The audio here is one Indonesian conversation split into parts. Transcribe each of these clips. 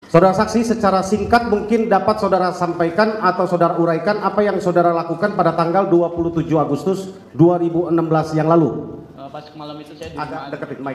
Saudara saksi, secara singkat mungkin dapat saudara sampaikan atau saudara uraikan apa yang saudara lakukan pada tanggal 27 Agustus 2016 yang lalu. Pas malam itu saya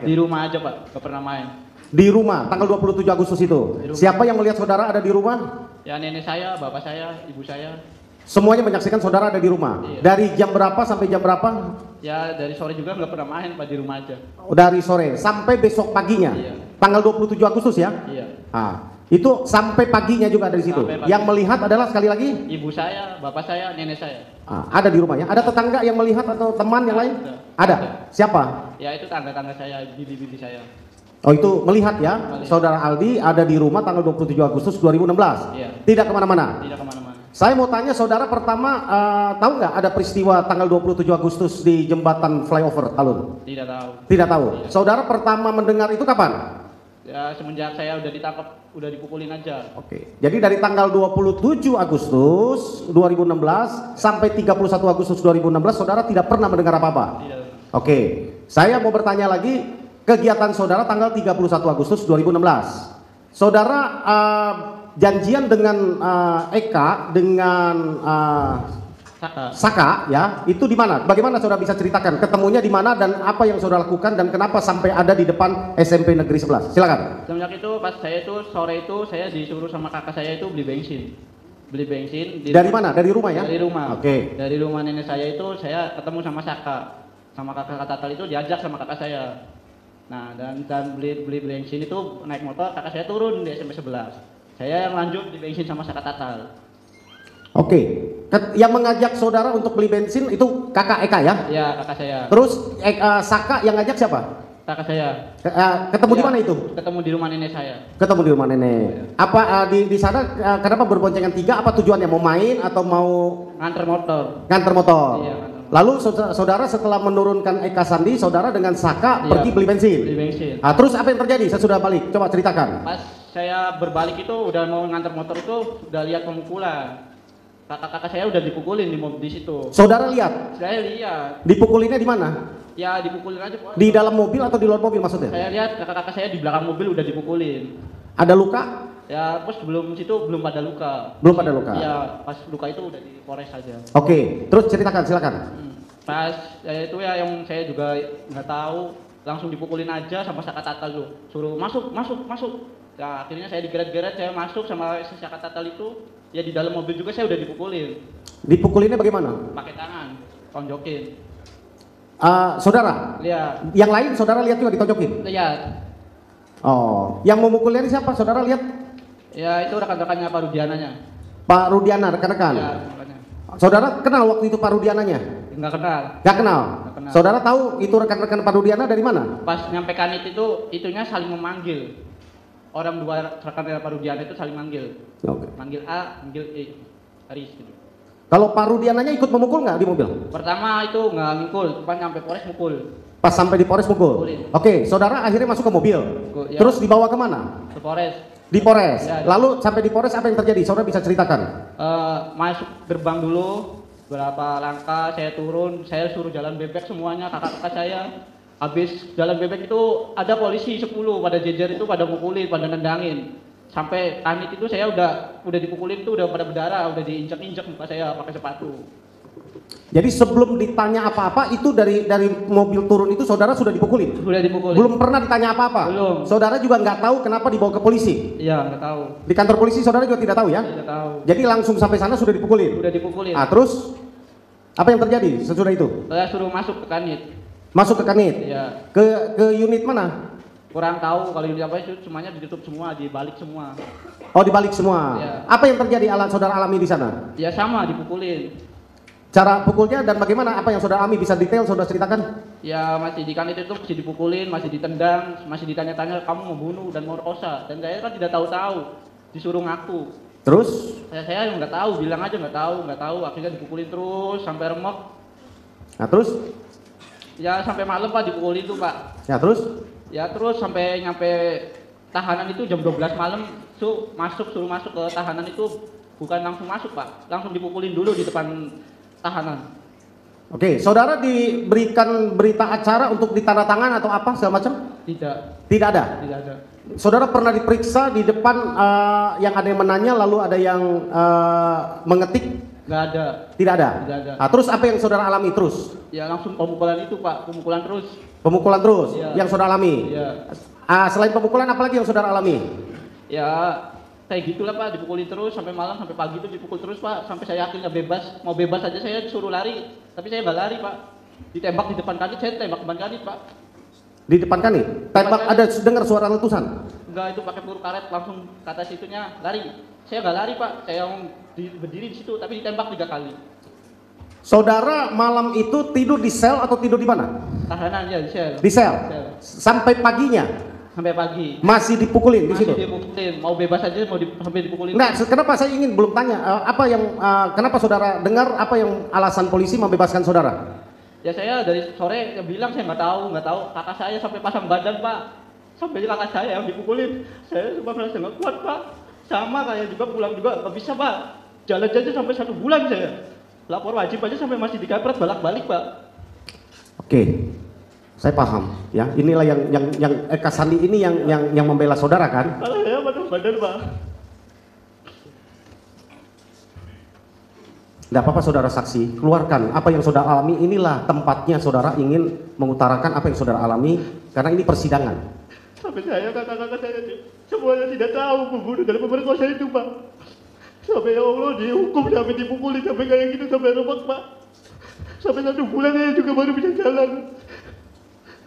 di rumah aja Pak, nggak pernah main. Di rumah, tanggal 27 Agustus itu. Siapa yang melihat saudara ada di rumah? Ya nenek saya, bapak saya, ibu saya. Semuanya menyaksikan saudara ada di rumah. Iya. Dari jam berapa sampai jam berapa? Ya dari sore juga nggak pernah main Pak, di rumah aja. Dari sore sampai besok paginya. Iya. Tanggal 27 Agustus ya? Iya. Itu sampai paginya juga dari situ. Yang melihat adalah sekali lagi? Ibu saya, bapak saya, nenek saya. Ada di rumahnya. Ada tetangga yang melihat atau teman yang lain? Ada. Siapa? Ya itu tangga-tangga saya, bibi-bibi saya. Oh itu melihat ya? Saudara Aldi ada di rumah tanggal 27 Agustus 2016. Iya. Tidak kemana-mana? Tidak kemana-mana. Saya mau tanya saudara pertama, tahu nggak ada peristiwa tanggal 27 Agustus di jembatan flyover Talun? Tidak tahu. Tidak tahu. Iya. Saudara pertama mendengar itu kapan? Ya semenjak saya udah ditangkap, udah dipukulin aja. Oke. Jadi dari tanggal 27 Agustus 2016 sampai 31 Agustus 2016 saudara tidak pernah mendengar apa-apa? Tidak. Oke. Saya mau bertanya lagi, kegiatan saudara tanggal 31 Agustus 2016. Saudara janjian dengan Eka dengan Saka ya, itu di mana? Bagaimana saudara bisa ceritakan? Ketemunya di mana dan apa yang saudara lakukan dan kenapa sampai ada di depan SMP Negeri 11? Silakan. Semenjak itu pas saya itu sore itu saya disuruh sama kakak saya itu beli bensin. Beli bensin dari mana? Dari rumah ya? Dari rumah. Oke. Dari rumah nenek saya itu saya ketemu sama Saka. Sama kakak Tatal itu diajak sama kakak saya. Nah, dan beli bensin itu naik motor, kakak saya turun di SMP 11. Saya yang lanjut di bensin sama Saka Tatal. Oke. Yang mengajak saudara untuk beli bensin itu kakak Eka ya? Iya, kakak saya. Terus Saka yang ngajak siapa? Kakak saya. Ketemu di mana itu? Ketemu di rumah nenek saya. Ketemu di rumah nenek. Apa di sana kenapa berboncengan tiga? Apa tujuannya? Mau main atau mau nganter motor? Nganter motor. Iya, lalu saudara setelah menurunkan Eka Sandi, saudara dengan Saka pergi beli bensin. Beli bensin. Terus apa yang terjadi sesudah balik? Coba ceritakan. Pas saya berbalik itu udah mau nganter motor itu udah lihat pemukulan. Kakak-kakak saya udah dipukulin di mobil di situ. Saudara lihat? Saya lihat. Dipukulinnya di mana? Ya dipukulin aja Pak. Di dalam mobil atau di luar mobil maksudnya? Saya lihat kakak-kakak saya di belakang mobil udah dipukulin. Ada luka? Ya pas sebelum situ belum pada luka. Belum pada luka? Ya pas luka itu udah di Polres saja. Oke, terus ceritakan silakan. Pas itu ya yang saya juga nggak tahu, langsung dipukulin aja sama Saka Tatal tuh. Suruh masuk. Ya akhirnya saya digeret-geret, saya masuk sama si Saka Tatal itu. Ya di dalam mobil juga saya udah dipukulin. Dipukulinnya bagaimana? Pakai tangan, tonjokin. Saudara? Lihat. Yang lain saudara lihat juga ditonjokin? Lihat. Oh, yang memukulnya siapa? Saudara lihat? Ya itu rekan-rekannya Pak Rudiananya. Pak Rudiana, rekan-rekan? Ya, rekan-rekannya. Saudara kenal waktu itu Pak Rudiananya? Enggak kenal. Nggak kenal? Nggak kenal. Saudara tahu itu rekan-rekan Pak Rudiana dari mana? Pas nyampe kanit itu, itunya saling memanggil. Orang dua rekan Pak Rudiana itu saling manggil. Oke. Manggil A, manggil E. Aris gitu. Kalau Pak Rudiananya ikut memukul nggak di mobil? Pertama itu nggak mukul, pas nyampe Polres mukul. Pas sampai di Polres mukul? Mukulin. Oke, saudara akhirnya masuk ke mobil? Ya. Terus dibawa kemana? Ke Polres. Di Polres? Ya. Lalu sampai di Polres apa yang terjadi? Saudara bisa ceritakan? Masuk gerbang dulu, berapa langkah saya turun, saya suruh jalan bebek semuanya, kakak-kakak saya. Habis jalan bebek itu ada polisi 10 pada jejer itu pada mukulin, pada nendangin. Sampai kanit itu saya udah dipukulin tuh udah pada berdarah, udah diinjak-injak muka saya pakai sepatu. Jadi sebelum ditanya apa-apa itu dari mobil turun itu saudara sudah dipukulin? Sudah dipukulin. Belum pernah ditanya apa-apa? Belum. Saudara juga nggak tahu kenapa dibawa ke polisi? Iya, nggak tahu. Di kantor polisi saudara juga tidak tahu ya? Tidak tahu. Jadi langsung sampai sana sudah dipukulin? Sudah dipukulin. Terus apa yang terjadi sesudah itu? Saya suruh masuk ke kanit. Masuk ke kanit? Iya. Ke unit mana? Kurang tahu kalau unit apa itu semuanya ditutup semua, dibalik semua. Oh, dibalik semua. Iya. Apa yang terjadi saudara alami di sana? Ya sama dipukulin. Cara pukulnya dan bagaimana apa yang saudara alami bisa detail saudara ceritakan? Ya masih di kanit itu masih dipukulin, masih ditendang, masih ditanya-tanya kamu mau bunuh dan mau rosa. Dan saya kan tidak tahu-tahu, disuruh ngaku. Terus? Saya nggak tahu, bilang aja nggak tahu. Akhirnya dipukulin terus sampai remuk. Nah terus? Ya sampai malam Pak dipukulin tuh Pak. Ya terus? Ya terus sampai nyampe tahanan itu jam 12 malam suruh masuk ke tahanan itu bukan langsung masuk Pak, langsung dipukulin dulu di depan tahanan. Oke, saudara diberikan berita acara untuk ditandatangan atau apa segala macam? Tidak. Tidak ada. Tidak ada. Saudara pernah diperiksa di depan yang ada yang menanya lalu ada yang mengetik? Nggak ada. Tidak ada. Tidak ada. Nah, terus apa yang saudara alami terus? Ya langsung pemukulan itu Pak, pemukulan terus. Pemukulan terus Iya. yang saudara alami? Iya. Selain pemukulan apa lagi yang saudara alami? Ya kayak gitulah Pak, dipukulin terus sampai malam sampai pagi itu dipukul terus Pak, sampai saya akhirnya bebas. Mau bebas aja saya disuruh lari, tapi saya nggak lari Pak. Ditembak di depan kanit, saya tembak depan kanit Pak. Di depan kanit? Tembak ada dengar suara letusan? Enggak, itu pakai peluru karet langsung ke atas situnya lari. Saya nggak lari Pak, saya berdiri di situ tapi ditembak 3 kali. Saudara malam itu tidur di sel atau tidur di mana? Tahanan ya di sel. Di sel. Sampai paginya Sampai pagi. masih dipukulin di situ. Masih dipukulin, mau bebas aja sampai dipukulin. Enggak, kenapa saya ingin belum tanya apa yang kenapa saudara dengar apa yang alasan polisi membebaskan saudara? Ya saya dari sore bilang saya nggak tahu. Kakak saya sampai pasang badan Pak. Sampai kakak saya yang dipukulin. Saya cuma merasa nggak kuat Pak. Sama kayak juga pulang juga nggak bisa Pak. Jalan aja sampai 1 bulan saya. Lapor wajib aja sampai masih dikampret balik Pak. Oke, saya paham ya. Inilah yang Eka Sandi ini yang membela saudara kan? Kalau saya pasang badan Pak. Tidak apa-apa saudara saksi, keluarkan apa yang saudara alami. Inilah tempatnya saudara ingin mengutarakan apa yang saudara alami karena ini persidangan. Sampai saya kakak-kakak saya semuanya tidak tahu pembunuh dalam pemerkosa itu Pak. Sampai ya Allah dihukum sampai dipukuli sampai kayak gitu sampai rebak Pak. Sampai 1 bulan saya juga baru bisa jalan.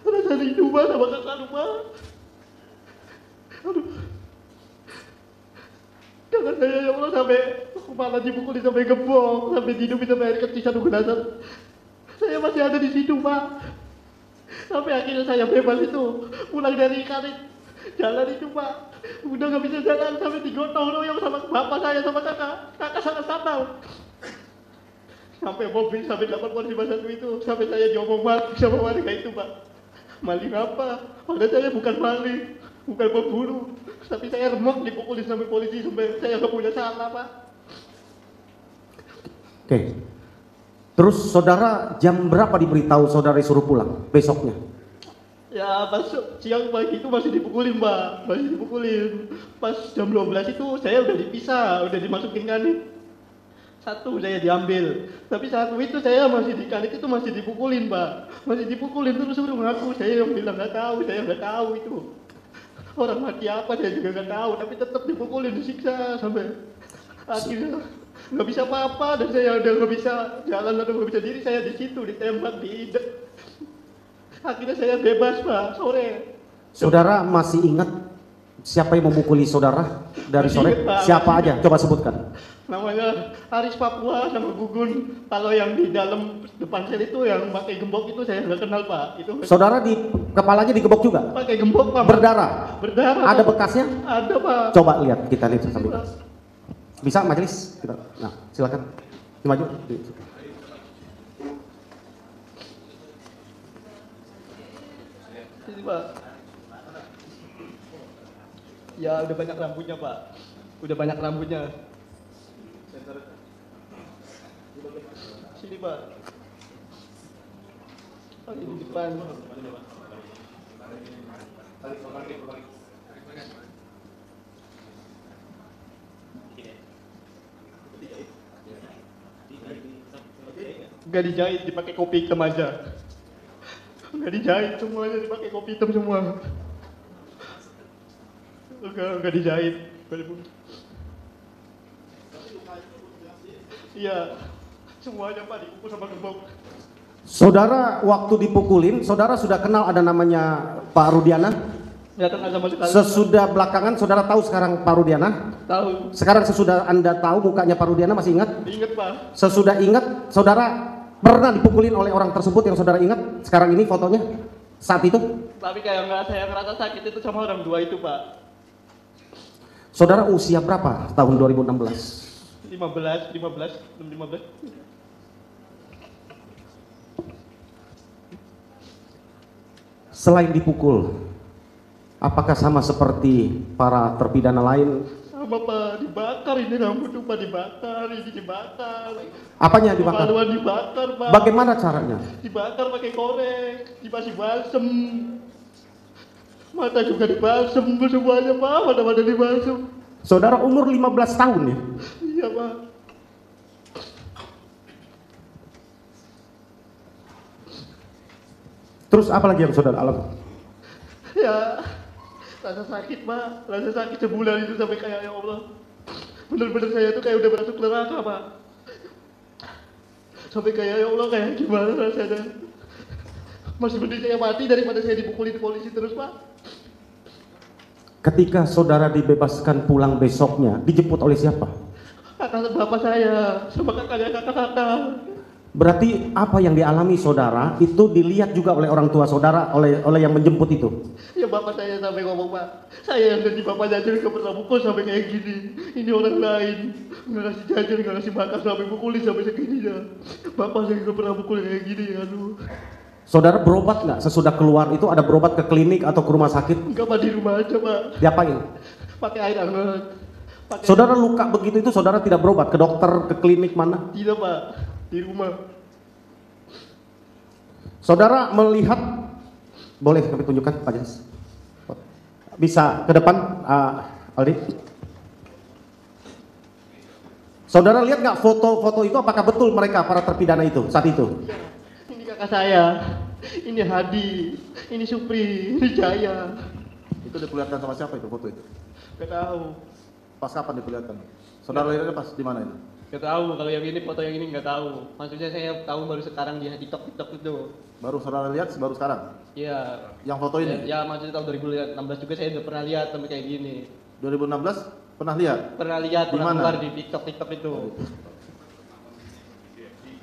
Rasa rindu Pak sama kakak Pak. Aduh. Kakak saya ya Allah sampai kepala dipukuli sampai gembok, sampai hidupin sampai air kecil 1 gelas. Saya masih ada di situ Pak. Sampai akhirnya saya bebas itu, pulang dari Karit, jalan itu Pak, udah nggak bisa jalan sampai digotong royong sama bapak saya sama kakak sangat fatal. Sampai mobil sampai 8 polisi satu itu, sampai saya diomong mati sama warga itu Pak. Maling apa? Padahal saya bukan maling, bukan pembunuh, tapi saya remuk dipukulin sampai polisi sampai saya nggak punya salah Pak. Oke. Terus saudara jam berapa diberitahu saudara disuruh pulang besoknya? Ya pas siang pagi itu masih dipukulin Mbak, masih dipukulin. Pas jam 12 itu saya udah dipisah, udah dimasukin kanit. 1 saya diambil, tapi 1 itu saya masih di kanit itu masih dipukulin Mbak. Masih dipukulin terus suruh ngaku, saya yang bilang nggak tahu itu. Orang mati apa saya juga nggak tahu, tapi tetap dipukulin, disiksa sampai akhirnya nggak bisa apa-apa dan saya udah nggak bisa jalan atau nggak bisa diri, saya di situ ditembak di akhirnya saya bebas Pak sore. Saudara masih ingat siapa yang memukuli saudara dari Masih sore? ingat, Pak. Siapa aja? Coba sebutkan. Namanya Haris Papua sama Gugun. Kalau yang di dalam depan sel itu yang pakai gembok itu saya nggak kenal Pak. Itu Saudara di kepalanya digebok juga? pakai gembok Pak. Berdarah? Berdarah. Ada Pak. bekasnya? Ada Pak. Coba lihat, kita lihat sambil. Bisa majelis? Nah, silakan. Maju. Sini Pak. Ya udah banyak rambutnya Pak. Udah banyak rambutnya. Sini Pak. Oh, ini di depan. Enggak dijahit, dipakai kopi hitam aja. Enggak dijahit semuanya, dipakai kopi hitam semua. Enggak dijahit. Iya, semuanya Pak dipukul sama gembok. Saudara waktu dipukulin, saudara sudah kenal ada namanya Pak Rudiana? Nggak kenal sama sekali. Sesudah belakangan saudara tahu sekarang Pak Rudiana? Tahu. Sekarang sesudah Anda tahu mukanya Pak Rudiana masih ingat? Ingat Pak. Sesudah ingat, saudara pernah dipukulin oleh orang tersebut yang saudara ingat? Sekarang ini fotonya? Saat itu? Tapi kayak saya ngerasa sakit itu sama orang 2 itu Pak. Saudara usia berapa tahun 2016? 15. Selain dipukul, apakah sama seperti para terpidana lain? Sama semua Pak, dibakar ini rambut tuh Pak, dibakar, ini dibakar. Apanya dibakar? Kemaluan dibakar Pak. Bagaimana caranya? Dibakar pakai korek, dikasih balsem. Mata juga dibalsem semuanya Pak, mata-mata dibalsem. Saudara umur 15 tahun ya? Iya Pak. Terus apa lagi yang saudara alami? Ya, rasa sakit Pak, rasa sakit sebulan itu sampai kayak ya Allah. Bener-bener saya tuh kayak udah masuk neraka Pak. Sampai kayak ya Allah, kayak gimana rasanya. Masih mending saya mati daripada saya dipukulin polisi terus Pak. Ketika saudara dibebaskan pulang besoknya, dijemput oleh siapa? Kakak bapak saya, sama kakaknya kakak-kakak. Berarti apa yang dialami saudara itu dilihat juga oleh orang tua saudara, oleh yang menjemput itu. Ya bapak saya sampai ngomong Pak, saya yang jadi bapaknya aja gak pernah pukul sampai kayak gini. Ini orang lain, nggak ngasih jajan, nggak ngasih makan sampai pukulin sampai segininya. Bapak saya gak pernah pukul kayak gini, aduh. Saudara berobat nggak sesudah keluar itu, ada berobat ke klinik atau ke rumah sakit? Enggak Pak, di rumah aja Pak. Diapain? Pakai air hangat. Saudara luka begitu itu saudara tidak berobat ke dokter, ke klinik mana? Tidak Pak, di rumah. Saudara melihat, boleh kami tunjukkan Pak Jas? Bisa ke depan, Aldi. Saudara lihat nggak foto-foto itu, apakah betul mereka para terpidana itu saat itu? Ya, ini kakak saya, ini Hadi, ini Supri, ini Jaya. Itu diperlihatkan sama siapa itu foto itu? Gak tahu. Pas kapan diperlihatkan? Saudara lihatnya pas di mana itu? Gak tahu, kalau yang ini foto yang ini gak tahu. Maksudnya saya tahu baru sekarang di TikTok itu. Baru saudara lihat baru sekarang? Iya. Yang foto ini? Ya maksudnya tahun 2016 juga saya udah pernah lihat sampai kayak gini. 2016 pernah lihat? Pernah lihat, Di pernah mana? keluar di TikTok itu.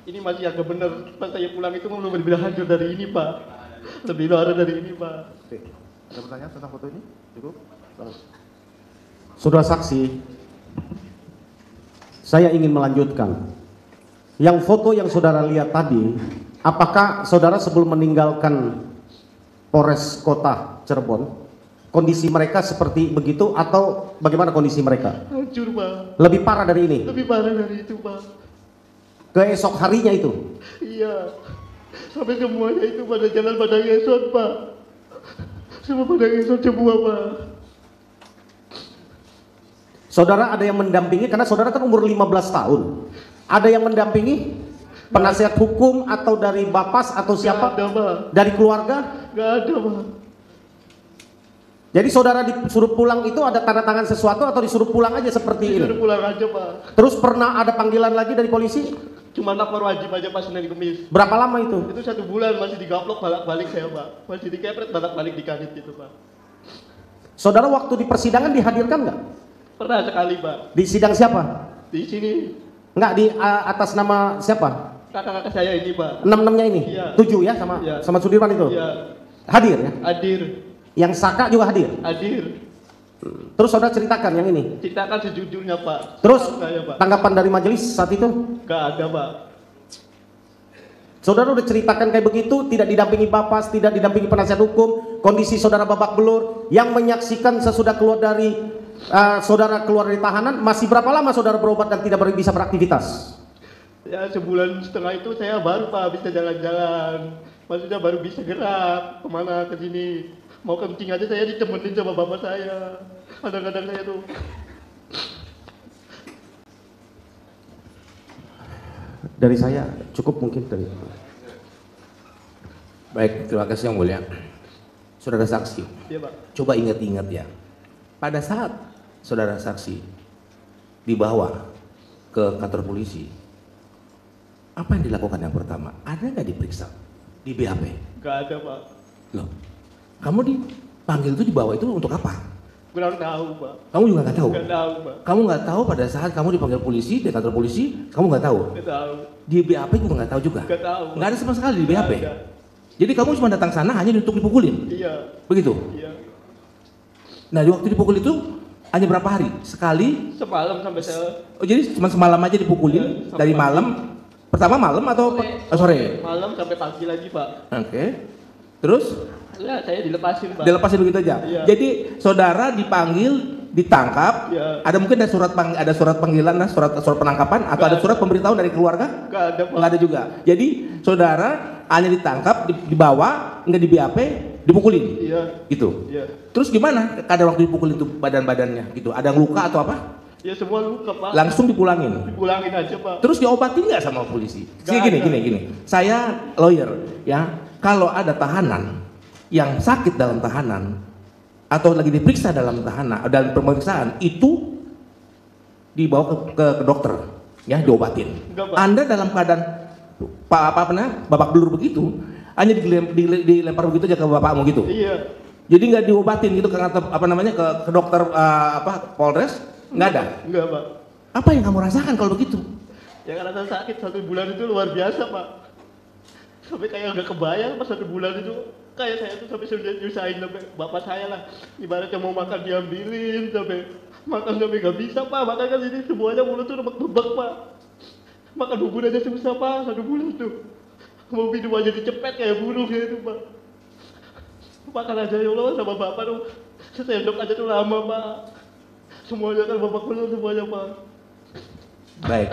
Ini masih agak bener, pas saya pulang itu belum lebih hancur dari ini Pak. Lebih parah dari ini Pak. Oke. Ada pertanyaan tentang foto ini? Cukup? Salah. Saudara saksi, saya ingin melanjutkan. Yang foto yang saudara lihat tadi, apakah saudara sebelum meninggalkan Polres Kota Cirebon, kondisi mereka seperti begitu atau bagaimana kondisi mereka? Hancur Pak. Lebih parah dari ini? Lebih parah dari itu Pak. Keesok harinya itu? Iya. Sampai semuanya itu pada jalan pada ngesot Pak. Semua pada ngesot semua Pak. Saudara ada yang mendampingi, karena saudara kan umur 15 tahun. Ada yang mendampingi? Penasihat hukum atau dari Bapas atau siapa? Gak ada Pak. Dari keluarga? Gak ada Pak. Jadi saudara disuruh pulang itu ada tanda tangan sesuatu atau disuruh pulang aja seperti ini? Disuruh pulang aja Pak. Terus pernah ada panggilan lagi dari polisi? Cuma lapor wajib aja pas Senin Kemis. Berapa lama itu? Itu 1 bulan masih digaplok balik-balik saya Pak. Masih dikepret balik-balik di kanit gitu Pak. Saudara waktu di persidangan dihadirkan nggak? Pernah sekali Pak. Di sidang siapa? Di sini Nggak, di atas nama siapa? kakak-kakak saya ini Pak. 6-6-nya ini? Iya. 7 ya sama Iya. sama Sudirman itu? Iya. Hadir ya? Hadir. Yang Saka juga hadir? Hadir. Terus saudara ceritakan yang ini? Ceritakan sejujurnya Pak. Terus Tahu saya Pak. tanggapan dari majelis saat itu? Gak ada Pak. Saudara udah ceritakan kayak begitu, tidak didampingi Bapas, tidak didampingi penasihat hukum, kondisi saudara babak belur, yang menyaksikan sesudah keluar dari saudara keluar dari tahanan, masih berapa lama saudara berobat dan tidak bisa beraktivitas? Ya 1,5 bulan itu saya baru Pak bisa jalan-jalan. Maksudnya baru bisa gerak kemana ke sini. Mau kencing aja saya ditemenin sama bapak saya. Kadang-kadang saya tuh. Dari saya cukup mungkin dari. Baik, terima kasih yang mulia. Saudara saksi, Iya Pak. coba ingat-ingat ya. Pada saat saudara saksi dibawa ke kantor polisi, apa yang dilakukan yang pertama? Ada nggak diperiksa di BAP? Gak ada Pak. Loh, kamu dipanggil itu dibawa itu untuk apa? Kurang tahu Pak. Kamu juga nggak tahu? Gak tahu Pak. Kamu nggak tahu pada saat kamu dipanggil polisi di kantor polisi, kamu nggak tahu? Gak tahu. Di BAP juga nggak tahu juga? Gak tahu. Nggak ada sama sekali di BAP? Gak ada. Jadi kamu cuma datang sana hanya untuk dipukulin? Iya. Begitu? Iya. Nah, di waktu dipukul itu hanya berapa hari? Sekali? Semalam sampai saya. Oh, jadi cuma semalam aja dipukulin? Iya, Dari sampai malam? Pertama malam atau sore? Malam sampai pagi lagi Pak. Oke. Terus? Ya saya dilepasin Pak. Dilepasin begitu aja? Iya. Jadi saudara dipanggil ditangkap, Ya. ada mungkin ada surat panggilan, surat penangkapan, atau ada surat pemberitahuan dari keluarga? Nggak ada, Pak. Nggak ada juga. Jadi saudara hanya ditangkap, dibawa, nggak di BAP, dipukulin, Iya. gitu. Iya. Terus gimana kadang waktu dipukulin itu badan-badannya, gitu? Ada yang luka atau apa? Ya semua luka, Pak. Langsung dipulangin. Dipulangin aja, Pak. Terus diobati nggak sama polisi? Nggak ada. Gini. Saya lawyer, ya. Kalau ada tahanan yang sakit dalam tahanan atau lagi diperiksa dalam tahanan dalam pemeriksaan, itu dibawa ke dokter, ya, diobatin. Enggak, Pak. Anda dalam keadaan babak belur begitu, hanya dilempar begitu aja ke bapakmu gitu. Iya. Jadi nggak diobatin gitu ke ke dokter Polres, nggak ada. Enggak, Pak. Apa yang kamu rasakan kalau begitu? Ya karena saya sakit 1 bulan itu luar biasa, Pak. Sampai kayak nggak kebayang pas 1 bulan itu. Kayak saya tuh sampai sudah nyusahin sampai bapak saya lah. Ibaratnya mau makan diambilin, sampai makan sampai nggak bisa, Pak. Makan kan ini semuanya mulut tuh rebek-rebek, Pak. Makan bubur aja susah, Pak, 1 bulan tuh. Mau minum aja dicepet kayak burung gitu, Pak. Makan aja ya Allah sama bapak tuh. Sendok aja tuh lama, Pak. Semuanya kan babak belur semuanya, Pak. Baik.